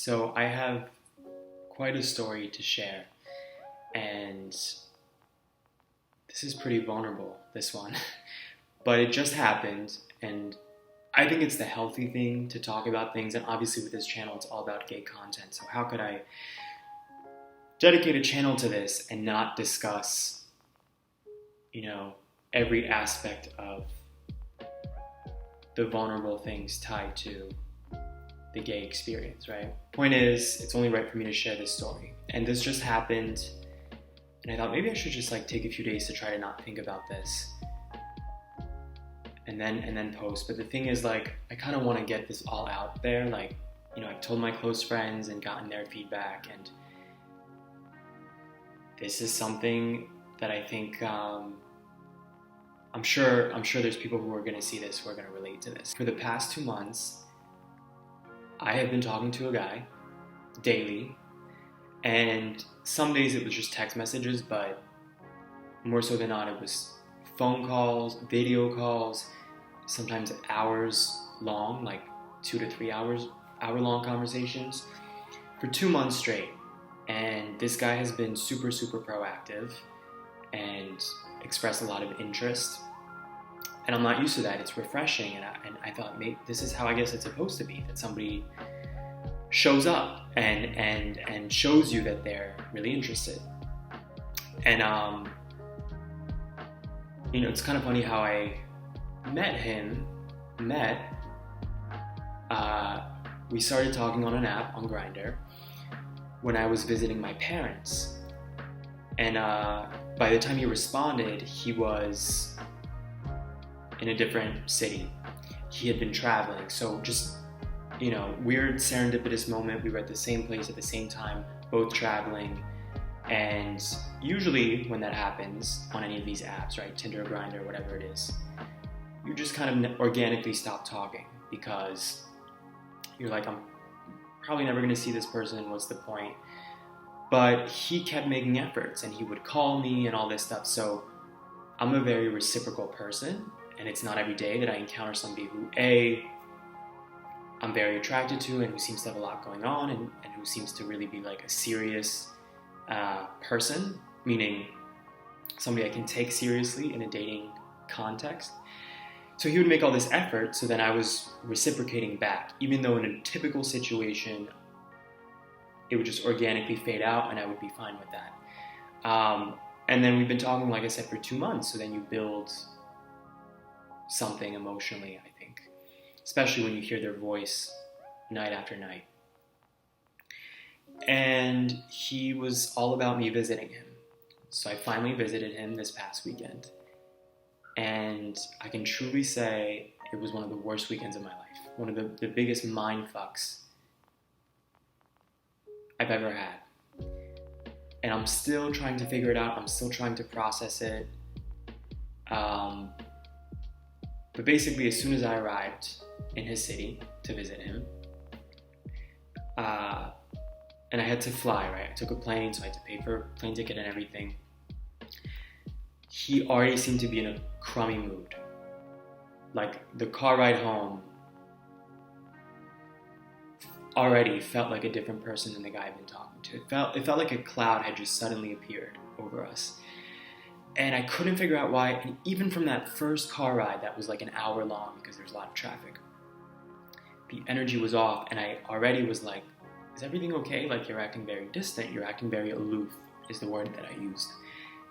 So I have quite a story to share, and this is pretty vulnerable, this one. But it just happened, and I think it's the healthy thing to talk about things, and obviously with this channel, it's all about gay content. So how could I dedicate a channel to this and not discuss, every aspect of the vulnerable things tied to the gay experience, right? Point is, it's only right for me to share this story. And this just happened, and I thought maybe I should just take a few days to try to not think about this and then post. But the thing is, I kind of want to get this all out there. I've told my close friends and gotten their feedback, and this is something that I think I'm sure there's people who are going to see this who are going to relate to this. For the past 2 months, I have been talking to a guy daily, and some days it was just text messages, but more so than not, it was phone calls, video calls, sometimes hours long, 2 to 3 hour-long conversations for 2 months straight. And this guy has been super, super proactive and expressed a lot of interest. And I'm not used to that. It's refreshing. And I thought, maybe this is how I guess it's supposed to be, that somebody shows up and shows you that they're really interested. And, it's kind of funny how I met him. We started talking on an app, on Grindr, when I was visiting my parents. And by the time he responded, he was in a different city. He had been traveling. So just, weird serendipitous moment. We were at the same place at the same time, both traveling. And usually when that happens on any of these apps, right, Tinder, Grindr, whatever it is, you just kind of organically stop talking because you're like, I'm probably never going to see this person. What's the point? But he kept making efforts, and he would call me and all this stuff. So I'm a very reciprocal person, and it's not every day that I encounter somebody who, I'm very attracted to, and who seems to have a lot going on, and who seems to really be a serious person, meaning somebody I can take seriously in a dating context. So he would make all this effort, so then I was reciprocating back, even though in a typical situation, it would just organically fade out and I would be fine with that. And then we've been talking, like I said, for 2 months, so then you build something emotionally, I think, especially when you hear their voice night after night. And he was all about me visiting him. So I finally visited him this past weekend. And I can truly say it was one of the worst weekends of my life. One of the biggest mind fucks I've ever had. And I'm still trying to figure it out. I'm still trying to process it. But basically, as soon as I arrived in his city to visit him, and I had to fly, right? I took a plane, so I had to pay for a plane ticket and everything. He already seemed to be in a crummy mood. The car ride home already felt like a different person than the guy I've been talking to. It felt like a cloud had just suddenly appeared over us. And I couldn't figure out why. And even from that first car ride that was an hour long because there's a lot of traffic, the energy was off, and I already was like, is everything okay? You're acting very distant. You're acting very aloof is the word that I used.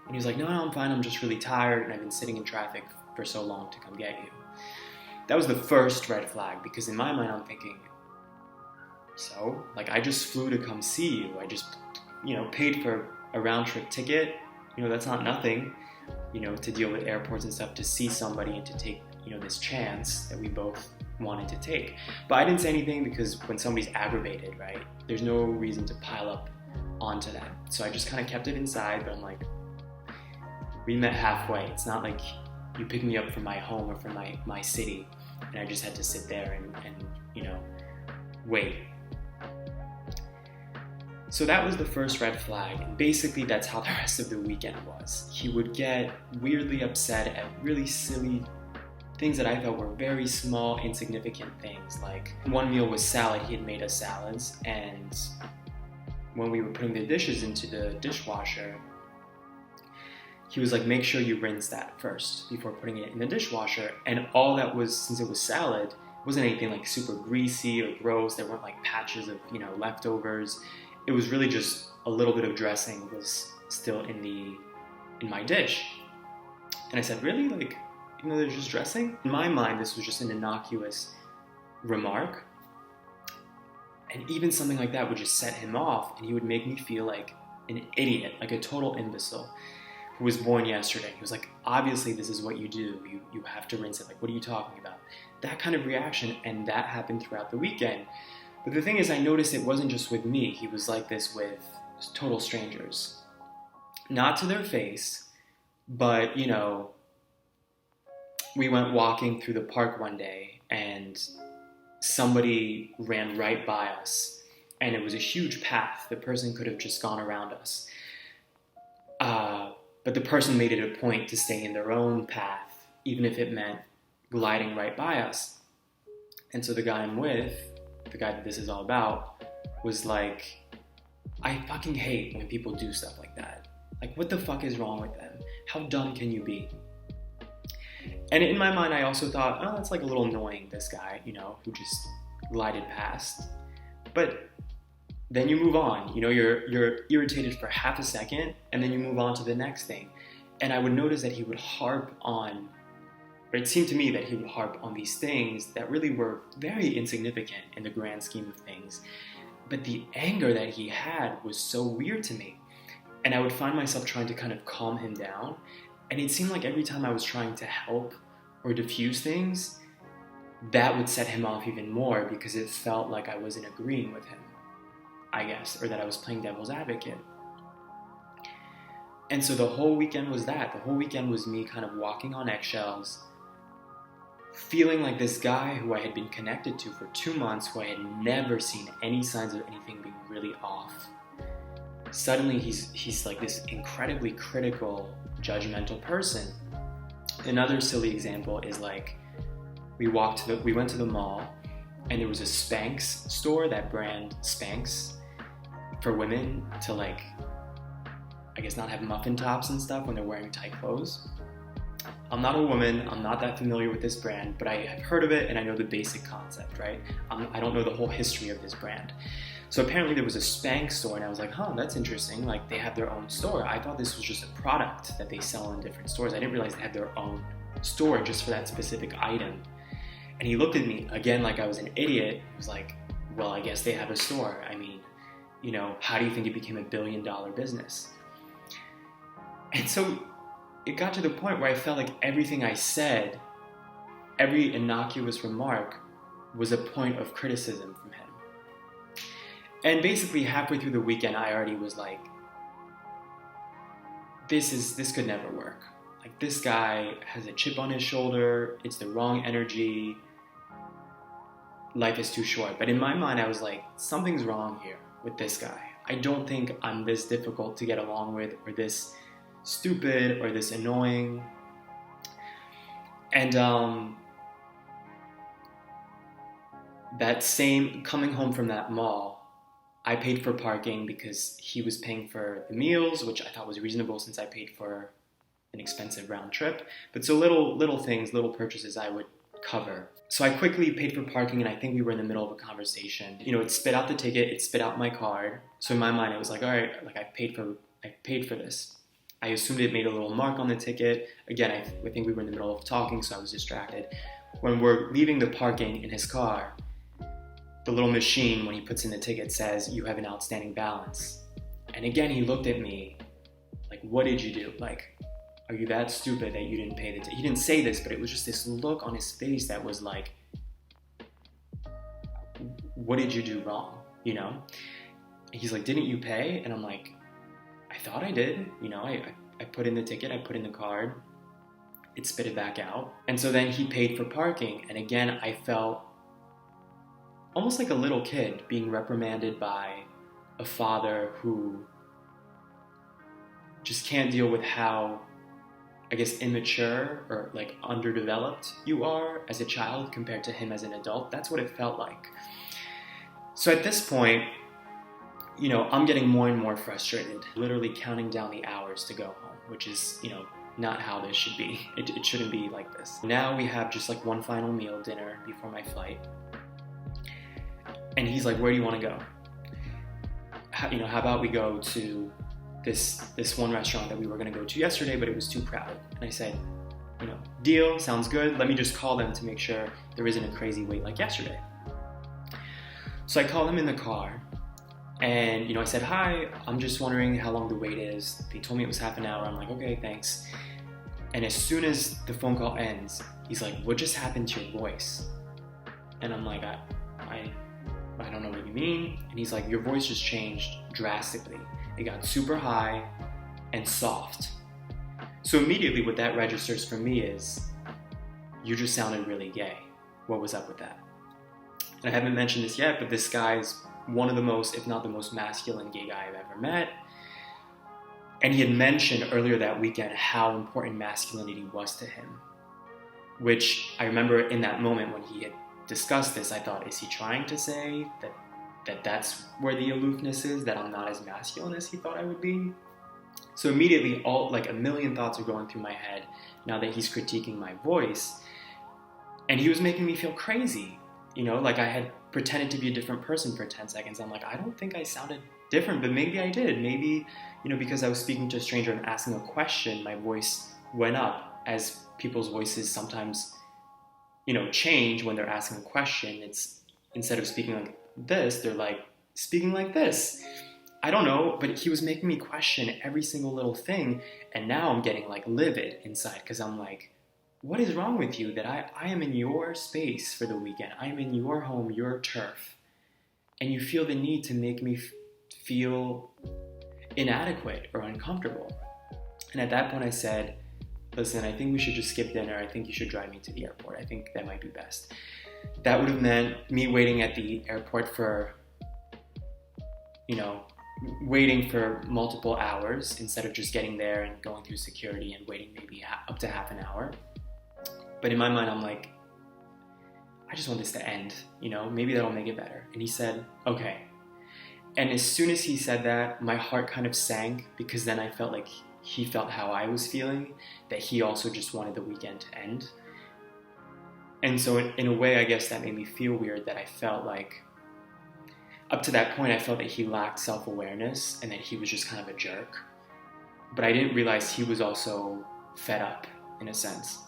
And he was like, no, I'm fine. I'm just really tired, and I've been sitting in traffic for so long to come get you. That was the first red flag, because in my mind, I'm thinking, so, I just flew to come see you. I just, paid for a round-trip ticket. That's not nothing, to deal with airports and stuff, to see somebody and to take, this chance that we both wanted to take. But I didn't say anything because when somebody's aggravated, right, there's no reason to pile up onto that. So I just kind of kept it inside, but I'm like, we met halfway. It's not like you picked me up from my home or from my city, and I just had to sit there and wait. So that was the first red flag, and basically that's how the rest of the weekend was. He would get weirdly upset at really silly things that I felt were very small, insignificant things. Like one meal was salad, he had made us salads, and when we were putting the dishes into the dishwasher, he was like, make sure you rinse that first before putting it in the dishwasher. And all that was, since it was salad, it wasn't anything like super greasy or gross. There weren't like patches of, leftovers. It was really just a little bit of dressing was still in my dish. And I said, really? Like, there's just dressing? In my mind, this was just an innocuous remark. And even something like that would just set him off, and he would make me feel like an idiot, like a total imbecile who was born yesterday. He was like, obviously this is what you do. You have to rinse it. Like, what are you talking about? That kind of reaction, and that happened throughout the weekend. But the thing is, I noticed it wasn't just with me. He was like this with total strangers. Not to their face, but, we went walking through the park one day, and somebody ran right by us, and it was a huge path. The person could have just gone around us. But the person made it a point to stay in their own path, even if it meant gliding right by us. And so the guy I'm with, the guy that this is all about, was like, I fucking hate when people do stuff like that. Like, what the fuck is wrong with them? How dumb can you be? And in my mind, I also thought, oh, that's like a little annoying, this guy, who just glided past. But then you move on, you're irritated for half a second, and then you move on to the next thing. And I would notice that he would harp on, or it seemed to me that he would harp on these things that really were very insignificant in the grand scheme of things. But the anger that he had was so weird to me. And I would find myself trying to kind of calm him down. And it seemed like every time I was trying to help or diffuse things, that would set him off even more, because it felt like I wasn't agreeing with him, I guess, or that I was playing devil's advocate. And so the whole weekend was that. The whole weekend was me kind of walking on eggshells, feeling like this guy who I had been connected to for 2 months, who I had never seen any signs of anything being really off. Suddenly he's like this incredibly critical, judgmental person. Another silly example is like, we went to the mall, and there was a Spanx store, that brand Spanx, for women to like, I guess, not have muffin tops and stuff when they're wearing tight clothes. I'm not a woman, I'm not that familiar with this brand, but I have heard of it and I know the basic concept, right? I don't know the whole history of this brand. So apparently there was a Spanx store, and I was like, that's interesting, like they have their own store. I thought this was just a product that they sell in different stores. I didn't realize they had their own store just for that specific item. And he looked at me again like I was an idiot. He was like, well, I guess they have a store. I mean, how do you think it became $1 billion business? And so it got to the point where I felt like everything I said, every innocuous remark, was a point of criticism from him. And basically halfway through the weekend, I already was like, this could never work. Like, this guy has a chip on his shoulder, it's the wrong energy, life is too short. But in my mind, I was like, something's wrong here with this guy. I don't think I'm this difficult to get along with, or this stupid, or this annoying. And that same, coming home from that mall, I paid for parking because he was paying for the meals, which I thought was reasonable since I paid for an expensive round trip. But so little things, little purchases I would cover. So I quickly paid for parking, and I think we were in the middle of a conversation. It spit out the ticket, it spit out my card. So in my mind, it was like, all right, like I paid for this. I assumed it made a little mark on the ticket. Again, I think we were in the middle of talking, so I was distracted. When we're leaving the parking in his car, the little machine, when he puts in the ticket, says, you have an outstanding balance. And again, he looked at me like, what did you do? Like, are you that stupid that you didn't pay the ticket? He didn't say this, but it was just this look on his face that was like, what did you do wrong? And he's like, didn't you pay? And I'm like, I thought I did. I put in the ticket, I put in the card, it spit it back out. And so then he paid for parking. And again, I felt almost like a little kid being reprimanded by a father who just can't deal with how I guess, immature or like underdeveloped you are as a child compared to him as an adult. That's what it felt like. So at this point, I'm getting more and more frustrated, literally counting down the hours to go home, which is, not how this should be. It shouldn't be like this. Now we have just like one final meal, dinner, before my flight. And he's like, where do you want to go? How about we go to this one restaurant that we were going to go to yesterday, but it was too crowded. And I said, deal, sounds good. Let me just call them to make sure there isn't a crazy wait like yesterday. So I called them in the car, and I said, hi, I'm just wondering how long the wait is. They told me it was half an hour. I'm like, okay, thanks. And as soon as the phone call ends, he's like, what just happened to your voice? And I'm like, I don't know what you mean. And he's like, your voice just changed drastically. It got super high and soft. So immediately what that registers for me is, you just sounded really gay. What was up with that? And I haven't mentioned this yet, but this guy's one of the most, if not the most masculine gay guy I've ever met. And he had mentioned earlier that weekend how important masculinity was to him. Which I remember in that moment when he had discussed this, I thought, is he trying to say that that's where the aloofness is, that I'm not as masculine as he thought I would be? So immediately, a million thoughts are going through my head now that he's critiquing my voice. And he was making me feel crazy. Like I had pretended to be a different person for 10 seconds. I'm like, I don't think I sounded different, but maybe I did. Maybe, because I was speaking to a stranger and asking a question, my voice went up, as people's voices sometimes, change when they're asking a question. It's instead of speaking like this, they're like speaking like this. I don't know, but he was making me question every single little thing. And now I'm getting like livid inside because I'm like, what is wrong with you that I am in your space for the weekend? I am in your home, your turf. And you feel the need to make me feel inadequate or uncomfortable. And at that point I said, listen, I think we should just skip dinner. I think you should drive me to the airport. I think that might be best. That would have meant me waiting at the airport for, waiting for multiple hours instead of just getting there and going through security and waiting maybe up to half an hour. But in my mind, I'm like, I just want this to end, maybe that'll make it better. And he said, okay. And as soon as he said that, my heart kind of sank, because then I felt like he felt how I was feeling, that he also just wanted the weekend to end. And so in a way, I guess that made me feel weird, that I felt like, up to that point, I felt that he lacked self-awareness and that he was just kind of a jerk. But I didn't realize he was also fed up, in a sense.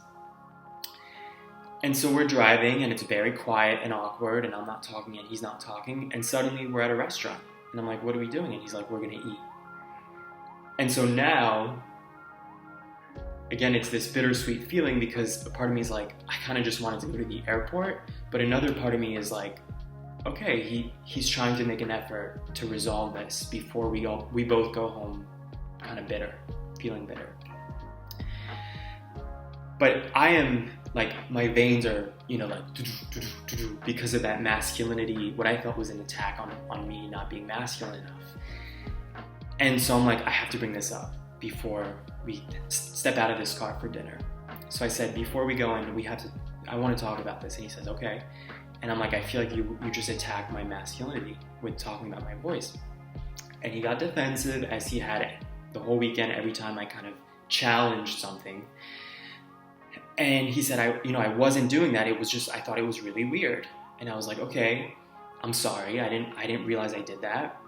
And so we're driving, and it's very quiet and awkward, and I'm not talking and he's not talking, and suddenly we're at a restaurant. And I'm like, what are we doing? And he's like, we're going to eat. And so now, again, it's this bittersweet feeling, because a part of me is like, I kind of just wanted to go to the airport, but another part of me is like, okay, he's trying to make an effort to resolve this before we both go home kind of bitter, feeling bitter. But I am, like, my veins are, because of that masculinity, what I felt was an attack on me not being masculine enough. And so I'm like, I have to bring this up before we step out of this car for dinner. So I said, before we go in, I want to talk about this. And he says, okay. And I'm like, I feel like you just attacked my masculinity with talking about my voice. And he got defensive, as he had the whole weekend, every time I kind of challenged something. And he said, I wasn't doing that. It was just, I thought it was really weird. And I was like, okay, I'm sorry. I didn't realize I did that.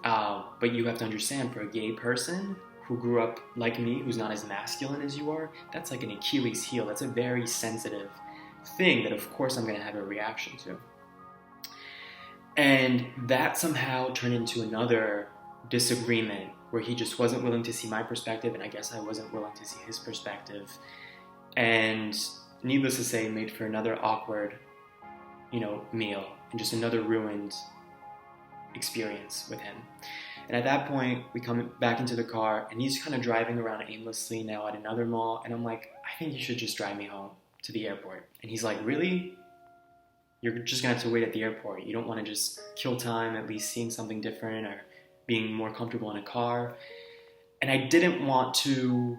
But you have to understand, for a gay person who grew up like me, who's not as masculine as you are, that's like an Achilles heel. That's a very sensitive thing that, of course, I'm going to have a reaction to. And that somehow turned into another disagreement where he just wasn't willing to see my perspective, and I guess I wasn't willing to see his perspective. And needless to say, made for another awkward, meal, and just another ruined experience with him. And at that point, we come back into the car, and he's kind of driving around aimlessly now at another mall, and I'm like, I think you should just drive me home to the airport. And he's like, really? You're just gonna have to wait at the airport. You don't want to just kill time, at least seeing something different or being more comfortable in a car. And I didn't want to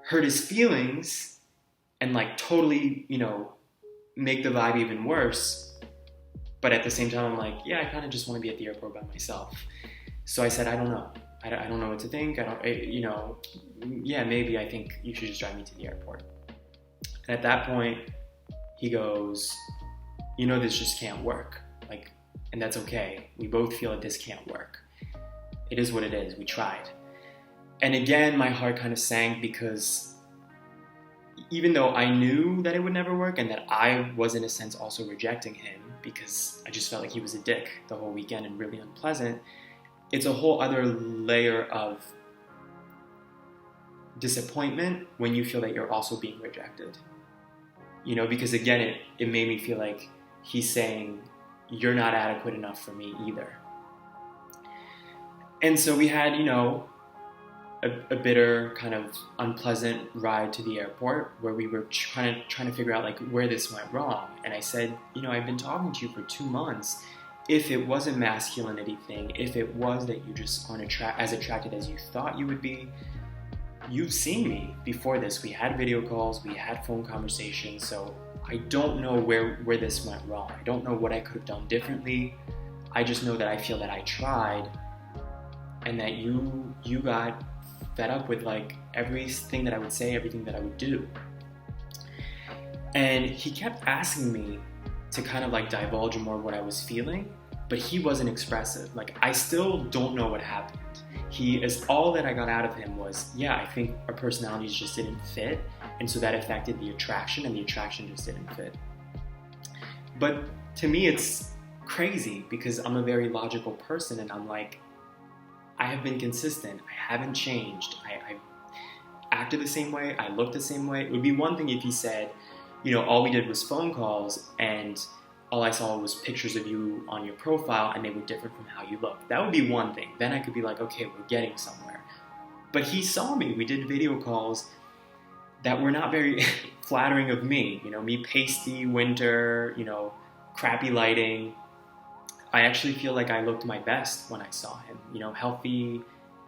hurt his feelings and like totally, make the vibe even worse. But at the same time, I'm like, yeah, I kind of just want to be at the airport by myself. So I said, I don't know. I don't know what to think. Yeah, maybe I think you should just drive me to the airport. And at that point, he goes, this just can't work. Like, and that's okay. We both feel that this can't work. It is what it is. We tried. And again, my heart kind of sank because even though I knew that it would never work and that I was in a sense also rejecting him because I just felt like he was a dick the whole weekend and really unpleasant, it's a whole other layer of disappointment when you feel that you're also being rejected. Because again, it made me feel like he's saying, you're not adequate enough for me either. And so we had, a bitter kind of unpleasant ride to the airport where we were trying to figure out like where this went wrong. And I said, I've been talking to you for 2 months. If it was a masculinity thing, if it was that you just aren't as attracted as you thought you would be, you've seen me before this. We had video calls, we had phone conversations, so I don't know where this went wrong. I don't know what I could have done differently. I just know that I feel that I tried and that you got fed up with like everything that I would say, everything that I would do. And he kept asking me to kind of like divulge more what I was feeling, but he wasn't expressive. Like, I still don't know what happened. All that I got out of him was, yeah, I think our personalities just didn't fit, and so that affected the attraction, and the attraction just didn't fit. But to me, it's crazy because I'm a very logical person, and I'm like, I have been consistent. I haven't changed. I acted the same way. I looked the same way. It would be one thing if he said, all we did was phone calls and all I saw was pictures of you on your profile and they were different from how you look. That would be one thing. Then I could be like, okay, we're getting somewhere. But he saw me. We did video calls that were not very flattering of me. Me pasty, winter, crappy lighting. I actually feel like I looked my best when I saw him. Healthy,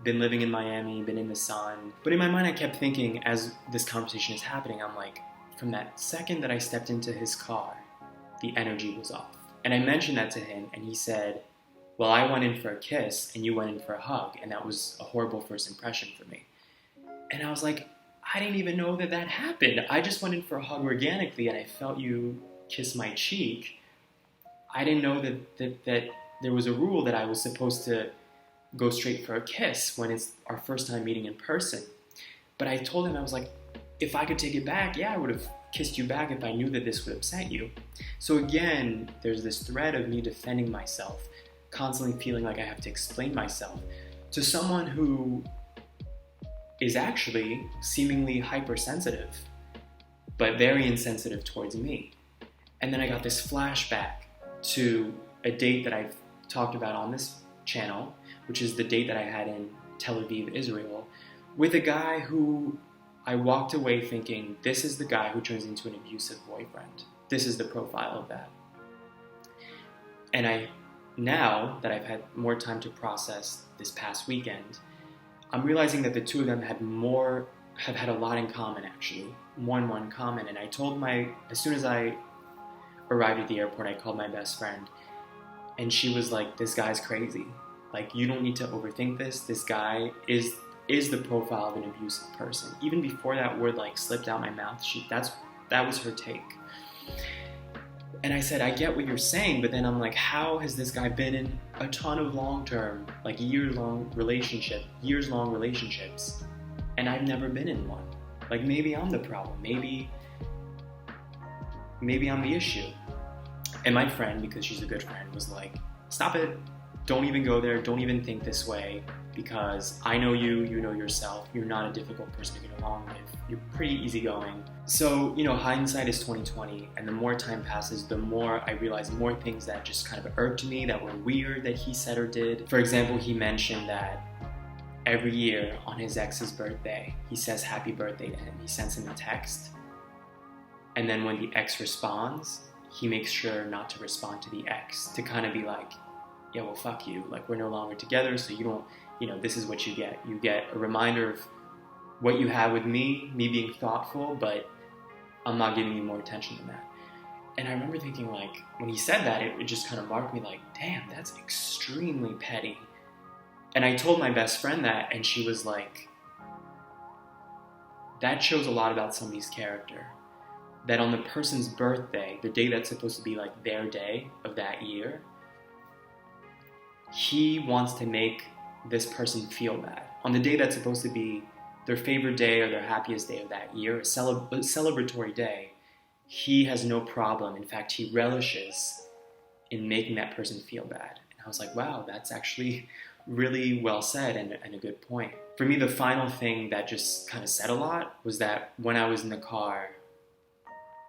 been living in Miami, been in the sun. But in my mind, I kept thinking as this conversation is happening, I'm like, from that second that I stepped into his car, the energy was off. And I mentioned that to him, and he said, well, I went in for a kiss, and you went in for a hug, and that was a horrible first impression for me. And I was like, I didn't even know that happened. I just went in for a hug organically, and I felt you kiss my cheek. I didn't know that there was a rule that I was supposed to go straight for a kiss when it's our first time meeting in person. But I told him, I was like, if I could take it back, yeah, I would have kissed you back if I knew that this would upset you. So again, there's this thread of me defending myself, constantly feeling like I have to explain myself to someone who is actually seemingly hypersensitive, but very insensitive towards me. And then I got this flashback to a date that I've talked about on this channel, which is the date that I had in Tel Aviv, Israel, with a guy who I walked away thinking, this is the guy who turns into an abusive boyfriend. This is the profile of that. And now that I've had more time to process this past weekend, I'm realizing that the two of them have had a lot in common, actually. More and more in common. And I told as soon as I arrived at the airport, I called my best friend. And she was like, this guy's crazy. Like, you don't need to overthink this. This guy is the profile of an abusive person. Even before that word like slipped out my mouth, that was her take. And I said, I get what you're saying, but then I'm like, how has this guy been in a ton of long-term, like years-long relationships, and I've never been in one? Like, maybe I'm the problem. Maybe I'm the issue. And my friend, because she's a good friend, was like, stop it. Don't even go there. Don't even think this way, because I know you know yourself. You're not a difficult person to get along with. You're pretty easygoing. So, hindsight is 20/20, and the more time passes, the more I realize more things that just kind of irked me, that were weird that he said or did. For example, he mentioned that every year on his ex's birthday, he says happy birthday to him. He sends him a text. And then when the ex responds, he makes sure not to respond to the ex, to kind of be like, yeah, well, fuck you. Like, we're no longer together, so you don't, this is what you get. You get a reminder of what you have with me being thoughtful, but I'm not giving you more attention than that. And I remember thinking, like, when he said that, it just kind of marked me like, damn, that's extremely petty. And I told my best friend that, and she was like, that shows a lot about somebody's character. That on the person's birthday, the day that's supposed to be like their day of that year, he wants to make this person feel bad. On the day that's supposed to be their favorite day or their happiest day of that year, a celebratory day, he has no problem. In fact, he relishes in making that person feel bad. And I was like, wow, that's actually really well said and a good point. For me, the final thing that just kind of said a lot was that when I was in the car,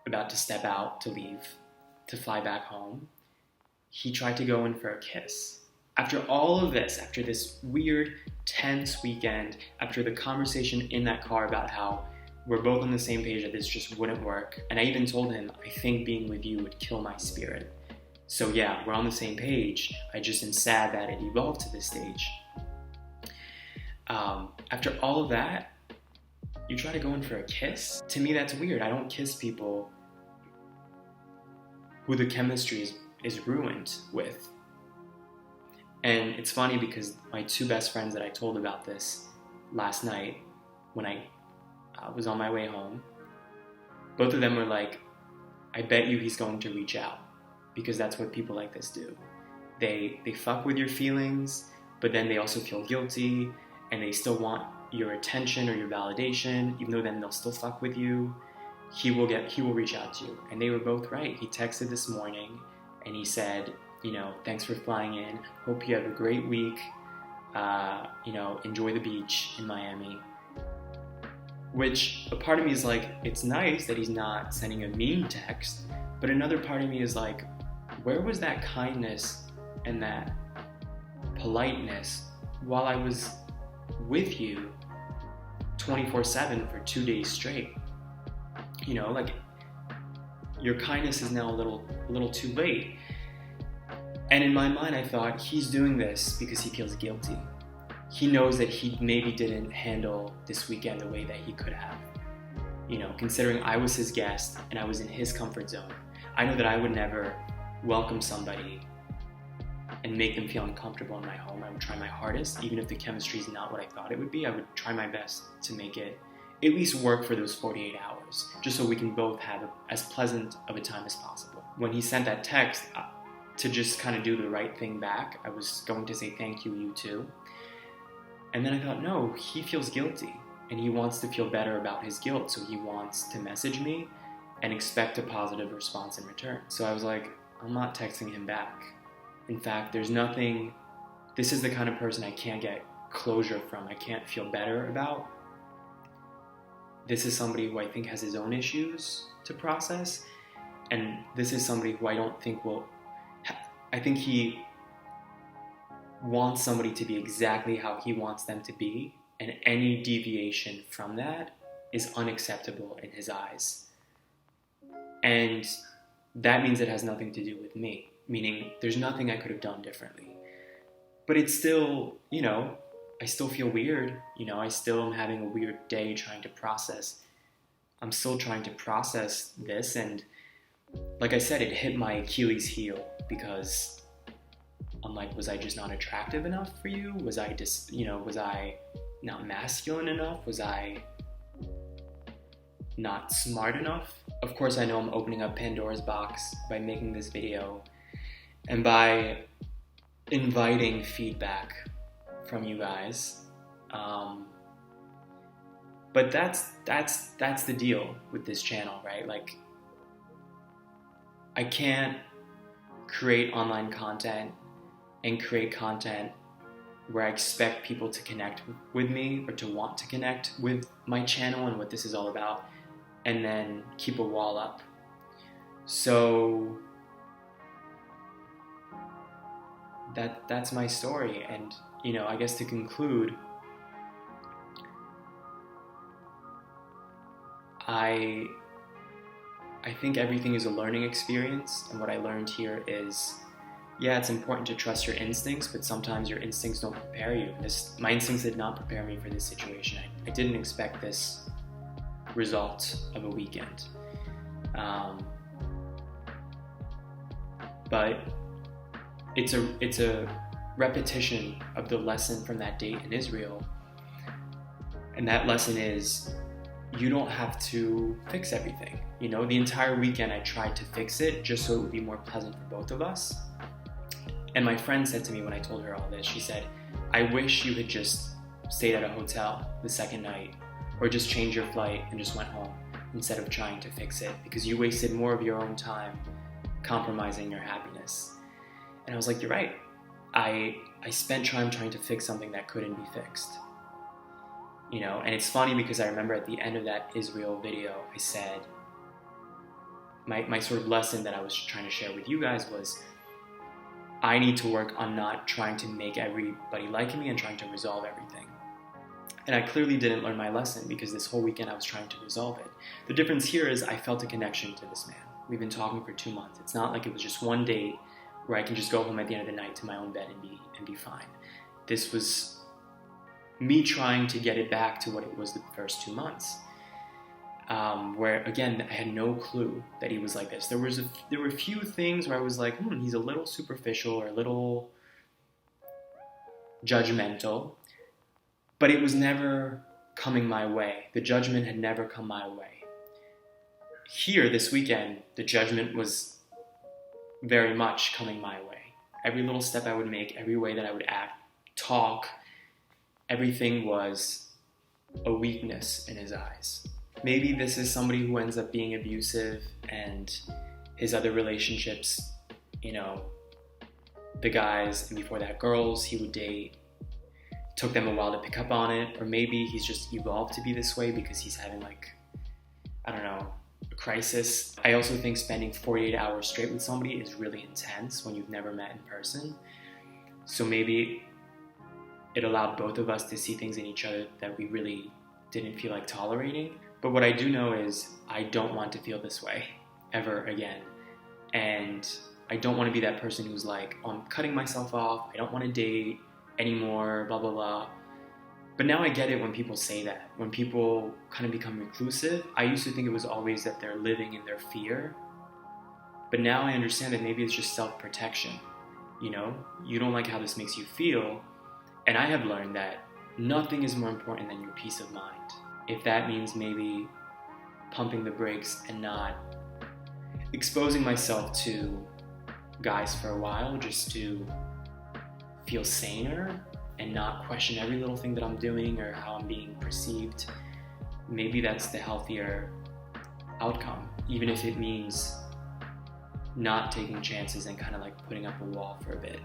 about to step out to leave, to fly back home, he tried to go in for a kiss. After all of this, after this weird, tense weekend, after the conversation in that car about how we're both on the same page that this just wouldn't work, and I even told him, I think being with you would kill my spirit. So yeah, we're on the same page. I just am sad that it evolved to this stage. After all of that, you try to go in for a kiss? To me, that's weird. I don't kiss people who the chemistry is ruined with. And it's funny because my two best friends that I told about this last night when I was on my way home, both of them were like, I bet you he's going to reach out, because that's what people like this do. They fuck with your feelings, but then they also feel guilty, and they still want your attention or your validation, even though then they'll still fuck with you. He will reach out to you. And they were both right. He texted this morning and he said, thanks for flying in. Hope you have a great week. Enjoy the beach in Miami. Which a part of me is like, it's nice that he's not sending a mean text, but another part of me is like, where was that kindness and that politeness while I was with you 24/7 for 2 days straight? Your kindness is now a little too late. And in my mind, I thought, he's doing this because he feels guilty. He knows that he maybe didn't handle this weekend the way that he could have. Considering I was his guest and I was in his comfort zone, I know that I would never welcome somebody and make them feel uncomfortable in my home. I would try my hardest, even if the chemistry is not what I thought it would be. I would try my best to make it at least work for those 48 hours, just so we can both have as pleasant of a time as possible. When he sent that text, to just kind of do the right thing back, I was going to say thank you, you too. And then I thought, no, he feels guilty, and he wants to feel better about his guilt, so he wants to message me and expect a positive response in return. So I was like, I'm not texting him back. In fact, this is the kind of person I can't get closure from, I can't feel better about. This is somebody who I think has his own issues to process, and this is somebody who I don't think I think he wants somebody to be exactly how he wants them to be, and any deviation from that is unacceptable in his eyes. And that means it has nothing to do with me, meaning there's nothing I could have done differently. But it's still, I still feel weird. I still am having a weird day trying to process. I'm still trying to process this, and like I said, it hit my Achilles heel because I'm like, was I just not attractive enough for you? Was I was I not masculine enough? Was I not smart enough? Of course, I know I'm opening up Pandora's box by making this video and by inviting feedback from you guys. But that's the deal with this channel, right? Like, I can't create online content and create content where I expect people to connect with me or to want to connect with my channel and what this is all about, and then keep a wall up. So that's my story. And I guess to conclude, I think everything is a learning experience, and what I learned here is yeah, it's important to trust your instincts, but sometimes your instincts don't prepare you. My instincts did not prepare me for this situation. I didn't expect this result of a weekend. But it's a repetition of the lesson from that date in Israel. And that lesson is, you don't have to fix everything. You know, the entire weekend I tried to fix it just so it would be more pleasant for both of us. And my friend said to me when I told her all this, she said, I wish you had just stayed at a hotel the second night, or just changed your flight and just went home instead of trying to fix it, because you wasted more of your own time compromising your happiness. And I was like, you're right. I spent time trying to fix something that couldn't be fixed. You know, and it's funny because I remember at the end of that Israel video, I said, my sort of lesson that I was trying to share with you guys was, I need to work on not trying to make everybody like me and trying to resolve everything. And I clearly didn't learn my lesson, because this whole weekend I was trying to resolve it. The difference here is I felt a connection to this man. We've been talking for 2 months. It's not like it was just one date where I can just go home at the end of the night to my own bed and be fine. This was me trying to get it back to what it was the first 2 months. Where, again, I had no clue that he was like this. There were a few things where I was like, he's a little superficial or a little judgmental, but it was never coming my way. The judgment had never come my way. Here, this weekend, the judgment was very much coming my way. Every little step I would make, every way that I would act, talk, everything was a weakness in his eyes. Maybe this is somebody who ends up being abusive, and his other relationships, you know, the guys, and before that girls he would date, took them a while to pick up on it. Or maybe he's just evolved to be this way because he's having, like, I don't know, a crisis. I also think spending 48 hours straight with somebody is really intense when you've never met in person. So maybe it allowed both of us to see things in each other that we really didn't feel like tolerating. But what I do know is I don't want to feel this way ever again. And I don't want to be that person who's like, oh, I'm cutting myself off, I don't want to date anymore, blah, blah, blah. But now I get it when people say that. When people kind of become reclusive, I used to think it was always that they're living in their fear. But now I understand that maybe it's just self-protection. You know, you don't like how this makes you feel. And I have learned that nothing is more important than your peace of mind. If that means maybe pumping the brakes and not exposing myself to guys for a while just to feel saner and not question every little thing that I'm doing or how I'm being perceived, maybe that's the healthier outcome, even if it means not taking chances and kind of like putting up a wall for a bit.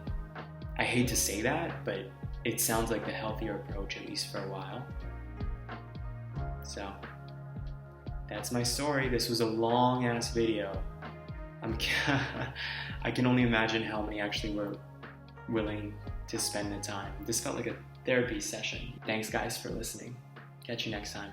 I hate to say that, but it sounds like the healthier approach, at least for a while. So, that's my story. This was a long-ass video. I can only imagine how many actually were willing to spend the time. This felt like a therapy session. Thanks, guys, for listening. Catch you next time.